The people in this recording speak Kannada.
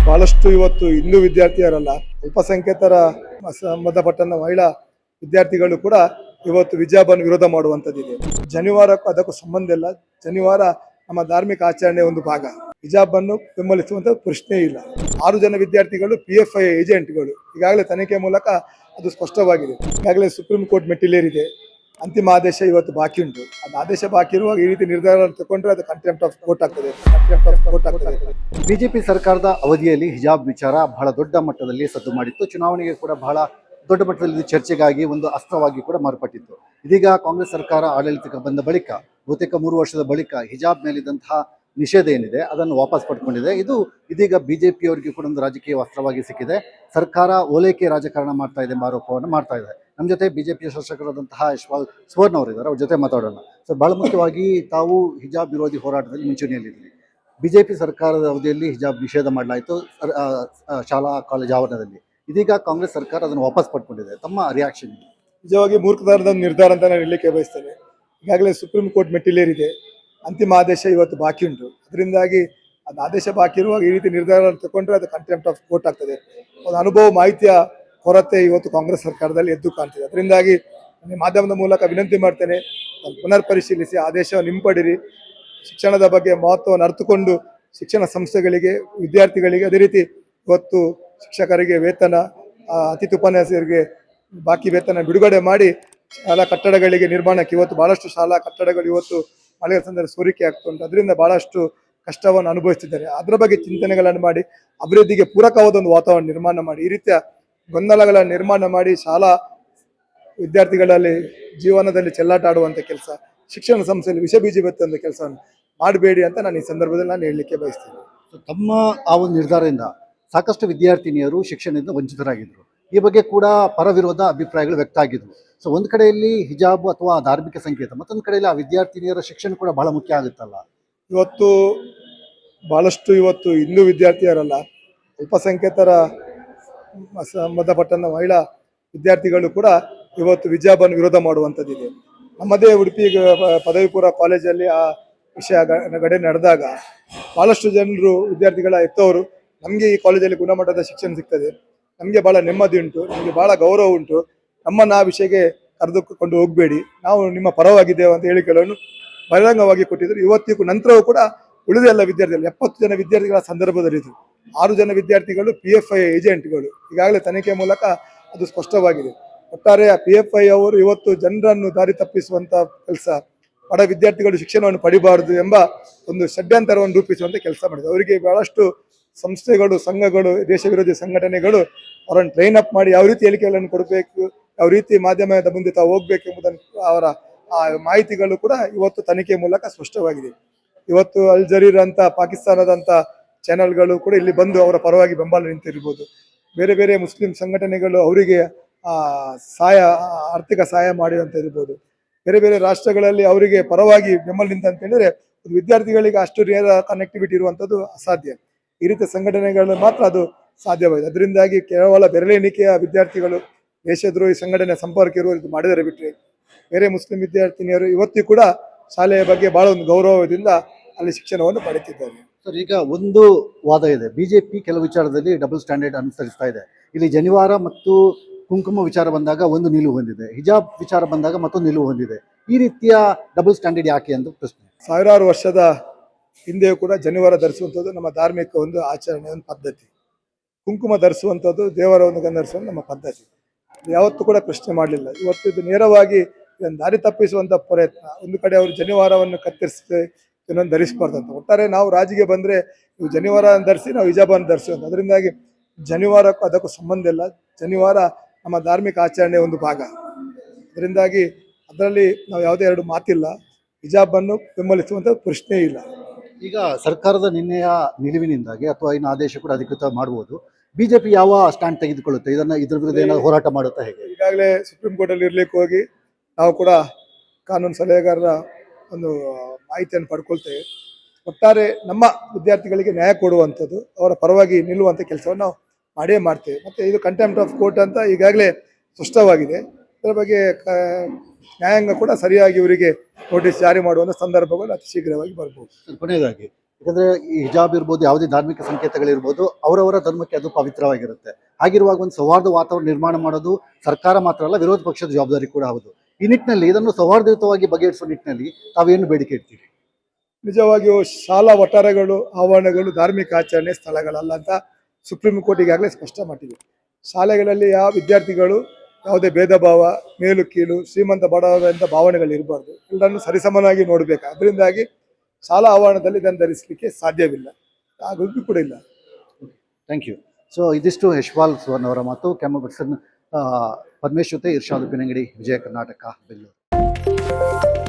ಬಹಳಷ್ಟು ಇವತ್ತು ಹಿಂದೂ ವಿದ್ಯಾರ್ಥಿಯರಲ್ಲ, ಅಲ್ಪಸಂಖ್ಯಾತರ ಸಂಬಂಧಪಟ್ಟಂತ ಮಹಿಳಾ ವಿದ್ಯಾರ್ಥಿಗಳು ಕೂಡ ಇವತ್ತು ಹಿಜಾಬ್ ವಿರೋಧ ಮಾಡುವಂಥದ್ದಿದೆ. ಜನಿವಾರಕ್ಕೂ ಅದಕ್ಕೂ ಸಂಬಂಧ ಇಲ್ಲ. ಜನಿವಾರ ನಮ್ಮ ಧಾರ್ಮಿಕ ಆಚರಣೆಯ ಒಂದು ಭಾಗ. ಹಿಜಾಬ್ ಅನ್ನು ಬೆಂಬಲಿಸುವಂತ ಪ್ರಶ್ನೆ ಇಲ್ಲ. 6 ಜನ ವಿದ್ಯಾರ್ಥಿಗಳು PFI ಏಜೆಂಟ್ಗಳು. ಈಗಾಗಲೇ ತನಿಖೆ ಮೂಲಕ ಅದು ಸ್ಪಷ್ಟವಾಗಿದೆ. ಈಗಾಗಲೇ ಸುಪ್ರೀಂ ಕೋರ್ಟ್ ಮೆಟ್ಟಿಲೇರಿದೆ. ಅಂತಿಮ ಆದೇಶ ಇವತ್ತು ಬಾಕಿ ಉಂಟು. ಅದು ಆದೇಶ ಬಾಕಿ ಇರುವಾಗ ಈ ರೀತಿ ನಿರ್ಧಾರ ತಗೊಂಡ್ರೆ ಅದು ಕಂಟೆಂಪ್ಟ್ ಆಫ್ ಕೋರ್ಟ್ ಆಗ್ತದೆ. ಬಿಜೆಪಿ ಸರ್ಕಾರದ ಅವಧಿಯಲ್ಲಿ ಹಿಜಾಬ್ ವಿಚಾರ ಬಹಳ ದೊಡ್ಡ ಮಟ್ಟದಲ್ಲಿ ಸದ್ದು ಮಾಡಿತ್ತು. ಚುನಾವಣೆಗೆ ಕೂಡ ಬಹಳ ದೊಡ್ಡ ಮಟ್ಟದಲ್ಲಿ ಚರ್ಚೆಗಾಗಿ ಒಂದು ಅಸ್ತ್ರವಾಗಿ ಕೂಡ ಮಾರ್ಪಟ್ಟಿತ್ತು. ಇದೀಗ ಕಾಂಗ್ರೆಸ್ ಸರ್ಕಾರ ಆಡಳಿತಕ್ಕೆ ಬಂದ ಬಳಿಕ ಬಹುತೇಕ 3 ವರ್ಷದ ಬಳಿಕ ಹಿಜಾಬ್ ಮೇಲಿದ್ದಂತಹ ನಿಷೇಧ ಏನಿದೆ ಅದನ್ನು ವಾಪಸ್ ಪಡ್ಕೊಂಡಿದೆ. ಇದು ಇದೀಗ ಬಿಜೆಪಿಯವರಿಗೆ ಕೂಡ ಒಂದು ರಾಜಕೀಯ ಅಸ್ತ್ರವಾಗಿ ಸಿಕ್ಕಿದೆ. ಸರ್ಕಾರ ಓಲೈಕೆ ರಾಜಕಾರಣ ಮಾಡ್ತಾ ಇದೆ ಎಂಬ ಆರೋಪವನ್ನು ಮಾಡ್ತಾ ಇದೆ. ನಮ್ಮ ಜೊತೆ ಬಿಜೆಪಿಯ ಶಾಸಕರಾದಂತಹ ಯಶ್ಪಾಲ್ ಸುವರ್ಣ ಅವರಿದ್ದಾರೆ. ಅವ್ರ ಜೊತೆ ಮಾತಾಡೋಣ. ಸರ್, ಬಹಳ ಮುಖ್ಯವಾಗಿ ತಾವು ಹಿಜಾಬ್ ವಿರೋಧಿ ಹೋರಾಟದಲ್ಲಿ ಮುಂಚೂಣಿಯಲ್ಲಿದ್ದೀರಿ. ಬಿಜೆಪಿ ಸರ್ಕಾರದ ಅವಧಿಯಲ್ಲಿ ಹಿಜಾಬ್ ನಿಷೇಧ ಮಾಡಲಾಯಿತು ಶಾಲಾ ಕಾಲೇಜು ಆವರಣದಲ್ಲಿ. ಇದೀಗ ಕಾಂಗ್ರೆಸ್ ಸರ್ಕಾರ ಅದನ್ನು ವಾಪಸ್ ಪಡ್ಕೊಂಡಿದೆ. ತಮ್ಮ ರಿಯಾಕ್ಷನ್? ನಿಜವಾಗಿ ಮೂರ್ಖತನದ ನಿರ್ಧಾರ ಅಂತ ನಾನು ಹೇಳಲಿಕ್ಕೆ ಬಯಸ್ತೇನೆ. ಈಗಾಗಲೇ ಸುಪ್ರೀಂ ಕೋರ್ಟ್ ಮೆಟ್ಟಿಲೇರಿದೆ. ಅಂತಿಮ ಆದೇಶ ಇವತ್ತು ಬಾಕಿ ಉಂಟು. ಅದರಿಂದಾಗಿ ಅದು ಆದೇಶ ಬಾಕಿ ಇರುವಾಗ ಈ ರೀತಿ ನಿರ್ಧಾರ ತಗೊಂಡ್ರೆ ಅದು ಕಂಟೆಂಪ್ಟ್ ಆಫ್ ಕೋರ್ಟ್ ಆಗ್ತದೆ. ಒಂದು ಅನುಭವ ಮಾಹಿತಿಯ ಕೊರತೆ ಇವತ್ತು ಕಾಂಗ್ರೆಸ್ ಸರ್ಕಾರದಲ್ಲಿ ಎದ್ದು ಕಾಣ್ತಿದೆ. ಅದರಿಂದಾಗಿ ನಾನು ಮಾಧ್ಯಮದ ಮೂಲಕ ವಿನಂತಿ ಮಾಡ್ತೇನೆ, ಪುನರ್ ಪರಿಶೀಲಿಸಿ ಆದೇಶವನ್ನು ಹಿಂಪಡಿರಿ. ಶಿಕ್ಷಣದ ಬಗ್ಗೆ ಮಹತ್ವವನ್ನು ಅರ್ಥಕೊಂಡು ಶಿಕ್ಷಣ ಸಂಸ್ಥೆಗಳಿಗೆ, ವಿದ್ಯಾರ್ಥಿಗಳಿಗೆ, ಅದೇ ರೀತಿ ಇವತ್ತು ಶಿಕ್ಷಕರಿಗೆ ವೇತನ, ಅತಿಥಿ ಉಪನ್ಯಾಸಕರಿಗೆ ಬಾಕಿ ವೇತನ ಬಿಡುಗಡೆ ಮಾಡಿ ಶಾಲಾ ಕಟ್ಟಡಗಳಿಗೆ ನಿರ್ಮಾಣಕ್ಕೆ ಇವತ್ತು ಬಹಳಷ್ಟು ಶಾಲಾ ಕಟ್ಟಡಗಳು ಇವತ್ತು ಮಳೆಯ ಸಂದರ್ಭ ಸೋರಿಕೆ ಆಗ್ತಾ ಉಂಟು. ಅದರಿಂದ ಬಹಳಷ್ಟು ಕಷ್ಟವನ್ನು ಅನುಭವಿಸ್ತಿದ್ದಾರೆ. ಅದರ ಬಗ್ಗೆ ಚಿಂತನೆಗಳನ್ನು ಮಾಡಿ ಅಭಿವೃದ್ಧಿಗೆ ಪೂರಕವಾದ ಒಂದು ವಾತಾವರಣ ನಿರ್ಮಾಣ ಮಾಡಿ, ಈ ರೀತಿಯ ಗೊಂದಲಗಳ ನಿರ್ಮಾಣ ಮಾಡಿ ಶಾಲಾ ವಿದ್ಯಾರ್ಥಿಗಳಲ್ಲಿ ಜೀವನದಲ್ಲಿ ಚೆಲ್ಲಾಟ ಆಡುವಂಥ ಕೆಲಸ, ಶಿಕ್ಷಣ ಸಂಸ್ಥೆಯಲ್ಲಿ ವಿಷ ಬೀಜ ಬಿತ್ತುವಂಥ ಕೆಲಸವನ್ನು ಮಾಡಬೇಡಿ ಅಂತ ನಾನು ಈ ಸಂದರ್ಭದಲ್ಲಿ ನಾನು ಹೇಳಲಿಕ್ಕೆ ಬಯಸ್ತೇನೆ. ತಮ್ಮ ಆ ಒಂದು ನಿರ್ಧಾರದಿಂದ ಸಾಕಷ್ಟು ವಿದ್ಯಾರ್ಥಿನಿಯರು ಶಿಕ್ಷಣದಿಂದ ವಂಚಿತರಾಗಿದ್ದರು. ಈ ಬಗ್ಗೆ ಕೂಡ ಪರವಿರೋಧ ಅಭಿಪ್ರಾಯಗಳು ವ್ಯಕ್ತ ಆಗಿದ್ವು. ಸೊ ಒಂದು ಕಡೆಯಲ್ಲಿ ಹಿಜಾಬ್ ಅಥವಾ ಧಾರ್ಮಿಕ ಸಂಕೇತ, ಮತ್ತೊಂದು ಕಡೆಯಲ್ಲಿ ಆ ವಿದ್ಯಾರ್ಥಿನಿಯರ ಶಿಕ್ಷಣ ಕೂಡ ಬಹಳ ಮುಖ್ಯ ಆಗುತ್ತಲ್ಲ. ಬಹಳಷ್ಟು ಹಿಂದೂ ವಿದ್ಯಾರ್ಥಿಯರಲ್ಲ, ಅಲ್ಪಸಂಖ್ಯಾತರ ಸಂಬಂಧಪಟ್ಟಂತ ಮಹಿಳಾ ವಿದ್ಯಾರ್ಥಿಗಳು ಕೂಡ ಇವತ್ತು ಹಿಜಾಬ್ ವಿರೋಧ ಮಾಡುವಂಥದ್ದಿದೆ. ನಮ್ಮದೇ ಉಡುಪಿ ಪದವಿ ಪೂರ್ವ ಕಾಲೇಜಲ್ಲಿ ಆ ವಿಷಯ ಘಟನೆ ನಡೆದಾಗ ಬಹಳಷ್ಟು ಜನರು ವಿದ್ಯಾರ್ಥಿಗಳ ಎತ್ತವರು, ನಮಗೆ ಈ ಕಾಲೇಜಲ್ಲಿ ಗುಣಮಟ್ಟದ ಶಿಕ್ಷಣ ಸಿಗ್ತದೆ, ನಮಗೆ ಭಾಳ ನೆಮ್ಮದಿ ಉಂಟು, ನಮಗೆ ಭಾಳ ಗೌರವ ಉಂಟು, ನಮ್ಮನ್ನು ಆ ವಿಷಯಕ್ಕೆ ಕರೆದುಕೊಂಡು ಹೋಗಬೇಡಿ, ನಾವು ನಿಮ್ಮ ಪರವಾಗಿದ್ದೇವೆ ಅಂತ ಹೇಳಿಕೆಗಳನ್ನು ಬಹಿರಂಗವಾಗಿ ಕೊಟ್ಟಿದ್ದರು. ಇವತ್ತಿಗೂ ನಂತರವೂ ಕೂಡ ಉಳಿದ ಎಲ್ಲ ವಿದ್ಯಾರ್ಥಿಗಳು 70 ಜನ ವಿದ್ಯಾರ್ಥಿಗಳ ಸಂದರ್ಭದಲ್ಲಿ ಇದ್ರು. 6 ಜನ ವಿದ್ಯಾರ್ಥಿಗಳು PFI ಏಜೆಂಟ್ಗಳು. ಈಗಾಗಲೇ ತನಿಖೆ ಮೂಲಕ ಅದು ಸ್ಪಷ್ಟವಾಗಿದೆ. ಒಟ್ಟಾರೆ PFI ಅವರು ಇವತ್ತು ಜನರನ್ನು ದಾರಿ ತಪ್ಪಿಸುವಂತ ಕೆಲಸ, ಬಡ ವಿದ್ಯಾರ್ಥಿಗಳು ಶಿಕ್ಷಣವನ್ನು ಪಡಿಬಾರದು ಎಂಬ ಒಂದು ಷಡ್ಯಂತರವನ್ನು ರೂಪಿಸುವಂತ ಕೆಲಸ ಮಾಡಿದೆ. ಅವರಿಗೆ ಬಹಳಷ್ಟು ಸಂಸ್ಥೆಗಳು, ಸಂಘಗಳು, ದೇಶ ವಿರೋಧಿ ಸಂಘಟನೆಗಳು ಅವರನ್ನು ಟ್ರೈನ್ ಅಪ್ ಮಾಡಿ ಯಾವ ರೀತಿ ಹೇಳಿಕೆಗಳನ್ನು ಕೊಡಬೇಕು, ಯಾವ ರೀತಿ ಮಾಧ್ಯಮದ ಮುಂದೆ ತಾವು ಹೋಗ್ಬೇಕೆಂಬುದನ್ನು ಅವರ ಮಾಹಿತಿಗಳು ಕೂಡ ಇವತ್ತು ತನಿಖೆ ಮೂಲಕ ಸ್ಪಷ್ಟವಾಗಿದೆ. ಇವತ್ತು ಅಲ್ ಜರೀರ್ ಅಂತ ಪಾಕಿಸ್ತಾನದಂತ ಚಾನೆಲ್ಗಳು ಕೂಡ ಇಲ್ಲಿ ಬಂದು ಅವರ ಪರವಾಗಿ ಬೆಂಬಲ ನಿಂತಿರ್ಬೋದು. ಬೇರೆ ಬೇರೆ ಮುಸ್ಲಿಂ ಸಂಘಟನೆಗಳು ಅವರಿಗೆ ಆರ್ಥಿಕ ಸಹಾಯ ಮಾಡಿದಂತ ಇರ್ಬೋದು. ಬೇರೆ ಬೇರೆ ರಾಷ್ಟ್ರಗಳಲ್ಲಿ ಅವರಿಗೆ ಪರವಾಗಿ ಬೆಂಬಲ ನಿಂತ ಅಂತ ಹೇಳಿದ್ರೆ ವಿದ್ಯಾರ್ಥಿಗಳಿಗೆ ಅಷ್ಟು ನೇರ ಕನೆಕ್ಟಿವಿಟಿ ಇರುವಂಥದ್ದು ಅಸಾಧ್ಯ. ಈ ರೀತಿಯ ಸಂಘಟನೆಗಳು ಮಾತ್ರ ಅದು ಸಾಧ್ಯವಾಗಿದೆ. ಅದರಿಂದಾಗಿ ಕೇವಲ ಬೆರಳೆಣಿಕೆಯ ವಿದ್ಯಾರ್ಥಿಗಳು ದೇಶದ್ರೋಹಿ ಸಂಘಟನೆ ಸಂಪರ್ಕ ಇರುವುದು ಮಾಡಿದರೆ ಬಿಟ್ಟರೆ ಬೇರೆ ಮುಸ್ಲಿಂ ವಿದ್ಯಾರ್ಥಿನಿಯರು ಇವತ್ತಿಗೂ ಕೂಡ ಶಾಲೆಯ ಬಗ್ಗೆ ಬಹಳ ಒಂದು ಗೌರವದಿಂದ ಅಲ್ಲಿ ಶಿಕ್ಷಣವನ್ನು ಪಡೆಯುತ್ತಿದ್ದಾರೆ. ಸರ್, ಈಗ ಒಂದು ವಾದ ಇದೆ, ಬಿಜೆಪಿ ಕೆಲವು ವಿಚಾರದಲ್ಲಿ ಡಬಲ್ ಸ್ಟ್ಯಾಂಡರ್ಡ್ ಅನುಸರಿಸ್ತಾ ಇದೆ. ಇಲ್ಲಿ ಜನಿವಾರ ಮತ್ತು ಕುಂಕುಮ ವಿಚಾರ ಬಂದಾಗ ಒಂದು ನಿಲುವು ಹೊಂದಿದೆ, ಹಿಜಾಬ್ ವಿಚಾರ ಬಂದಾಗ ಮತ್ತೊಂದು ನಿಲುವು ಹೊಂದಿದೆ. ಈ ರೀತಿಯ ಡಬಲ್ ಸ್ಟ್ಯಾಂಡರ್ಡ್ ಯಾಕೆ ಅಂತ ಪ್ರಶ್ನೆ. ಸಾವಿರಾರು ವರ್ಷದ ಹಿಂದೆಯೂ ಕೂಡ ಜನಿವಾರ ಧರಿಸುವಂಥದ್ದು ನಮ್ಮ ಧಾರ್ಮಿಕ ಒಂದು ಆಚರಣೆ, ಒಂದು ಪದ್ಧತಿ. ಕುಂಕುಮ ಧರಿಸುವಂಥದ್ದು ದೇವರ ಒಂದು ಗಂಧರಿಸುವಂಥ ನಮ್ಮ ಪದ್ಧತಿ. ಯಾವತ್ತೂ ಕೂಡ ಪ್ರಶ್ನೆ ಮಾಡಲಿಲ್ಲ. ಇವತ್ತು ಇದು ನೇರವಾಗಿ ದಾರಿ ತಪ್ಪಿಸುವಂಥ ಪ್ರಯತ್ನ. ಒಂದು ಕಡೆ ಅವರು ಜನಿವಾರವನ್ನು ಕತ್ತರಿಸಿ ಇನ್ನೊಂದು ಧರಿಸಬಾರ್ದಂತ. ಒಟ್ಟಾರೆ ನಾವು ರಾಜಿಗೆ ಬಂದರೆ ನೀವು ಜನಿವಾರ ಧರಿಸಿ, ನಾವು ಹಿಜಾಬನ್ನು ಧರಿಸುವಂಥ. ಅದರಿಂದಾಗಿ ಜನಿವಾರಕ್ಕೂ ಅದಕ್ಕೂ ಸಂಬಂಧ ಇಲ್ಲ. ಜನಿವಾರ ನಮ್ಮ ಧಾರ್ಮಿಕ ಆಚರಣೆಯ ಒಂದು ಭಾಗ. ಅದರಿಂದಾಗಿ ಅದರಲ್ಲಿ ನಾವು ಯಾವುದೇ ಎರಡು ಮಾತಿಲ್ಲ. ಹಿಜಾಬನ್ನು ಬೆಂಬಲಿಸುವಂಥ ಪ್ರಶ್ನೆ ಇಲ್ಲ. ಈಗ ಸರ್ಕಾರದ ನಿನ್ನೆಯ ನಿಲುವಿನಿಂದಾಗಿ ಅಥವಾ ಇನ್ನು ಆದೇಶ ಕೂಡ ಅಧಿಕೃತ ಮಾಡಬಹುದು, ಬಿಜೆಪಿ ಯಾವ ಸ್ಟ್ಯಾಂಡ್ ತೆಗೆದುಕೊಳ್ಳುತ್ತೆ? ಇದ್ರ ವಿರುದ್ಧ ಏನಾದ್ರು ಹೋರಾಟ ಮಾಡುತ್ತಾ ಹೇಗೆ? ಈಗಾಗಲೇ ಸುಪ್ರೀಂ ಕೋರ್ಟಲ್ಲಿ ಇರ್ಲಿಕ್ಕೆ ಹೋಗಿ ನಾವು ಕೂಡ ಕಾನೂನು ಸಲಹೆಗಾರರ ಒಂದು ಮಾಹಿತಿಯನ್ನು ಪಡ್ಕೊಳ್ತೇವೆ. ಒಟ್ಟಾರೆ ನಮ್ಮ ವಿದ್ಯಾರ್ಥಿಗಳಿಗೆ ನ್ಯಾಯ ಕೊಡುವಂಥದ್ದು, ಅವರ ಪರವಾಗಿ ನಿಲ್ಲುವಂಥ ಕೆಲಸವನ್ನು ನಾವು ಮಾಡೇ ಮಾಡ್ತೇವೆ. ಮತ್ತು ಇದು ಕಂಟೆಂಪ್ಟ್ ಆಫ್ ಕೋರ್ಟ್ ಅಂತ ಈಗಾಗಲೇ ಸ್ಪಷ್ಟವಾಗಿದೆ. ಅದರ ಬಗ್ಗೆ ನ್ಯಾಯಾಂಗ ಕೂಡ ಸರಿಯಾಗಿ ಇವರಿಗೆ ನೋಟಿಸ್ ಜಾರಿ ಮಾಡುವಂಥ ಸಂದರ್ಭಗಳು ಅತಿ ಶೀಘ್ರವಾಗಿ ಬರ್ಬೋದು. ಕೊನೆಯದಾಗಿ ಯಾಕಂದ್ರೆ ಈ ಹಿಜಾಬ್ ಇರ್ಬೋದು, ಯಾವುದೇ ಧಾರ್ಮಿಕ ಸಂಕೇತಗಳಿರ್ಬೋದು, ಅವರವರ ಧರ್ಮಕ್ಕೆ ಅದು ಪವಿತ್ರವಾಗಿರುತ್ತೆ. ಹಾಗಿರುವಾಗ ಒಂದು ಸೌಹಾರ್ದ ವಾತಾವರಣ ನಿರ್ಮಾಣ ಮಾಡೋದು ಸರ್ಕಾರ ಮಾತ್ರ ಅಲ್ಲ, ವಿರೋಧ ಪಕ್ಷದ ಜವಾಬ್ದಾರಿ ಕೂಡ ಹೌದು. ಈ ನಿಟ್ಟಿನಲ್ಲಿ ಇದನ್ನು ಸೌಹಾರ್ದಯುತವಾಗಿ ಬಗೆಹರಿಸುವ ನಿಟ್ಟಿನಲ್ಲಿ ತಾವೇನು ಬೇಡಿಕೆ ಇಡ್ತೀರಿ? ನಿಜವಾಗಿಯೂ ಶಾಲಾ ವಠಾರಗಳು, ಆವರಣಗಳು ಧಾರ್ಮಿಕ ಆಚರಣೆ ಸ್ಥಳಗಳಲ್ಲ ಅಂತ ಸುಪ್ರೀಂ ಕೋರ್ಟ್ ಈಗಾಗಲೇ ಸ್ಪಷ್ಟ ಮಾಡಿದೆ. ಶಾಲೆಗಳಲ್ಲಿ ಯಾವ ವಿದ್ಯಾರ್ಥಿಗಳು ಯಾವುದೇ ಭೇದ ಭಾವ, ಮೇಲು ಕೀಳು, ಶ್ರೀಮಂತ ಬಡವ ಅಂತ ಭಾವನೆಗಳು ಇರಬಾರ್ದು. ಎಲ್ಲರನ್ನು ಸರಿಸಮನಾಗಿ ನೋಡಬೇಕು. ಅದರಿಂದಾಗಿ ಶಾಲಾ ಆವರಣದಲ್ಲಿ ಇದನ್ನು ಧರಿಸಲಿಕ್ಕೆ ಸಾಧ್ಯವಿಲ್ಲ, ಆಗೋದು ಕೂಡ ಇಲ್ಲ. Thank you. ಸೊ ಇದಿಷ್ಟು ಯಶ್ಪಾಲ್ ಸುವರ್ಣ ಅವರ ಮಾತು. ಕ್ಯಾಮರಾ ಪರ್ಸನ್ ಪರಮೇಶ್ ಜೊತೆ ಇರ್ಷಾದ್ ಉಪ್ಪಿನಂಗಡಿ, ವಿಜಯ ಕರ್ನಾಟಕ, ಬೆಂಗಳೂರು.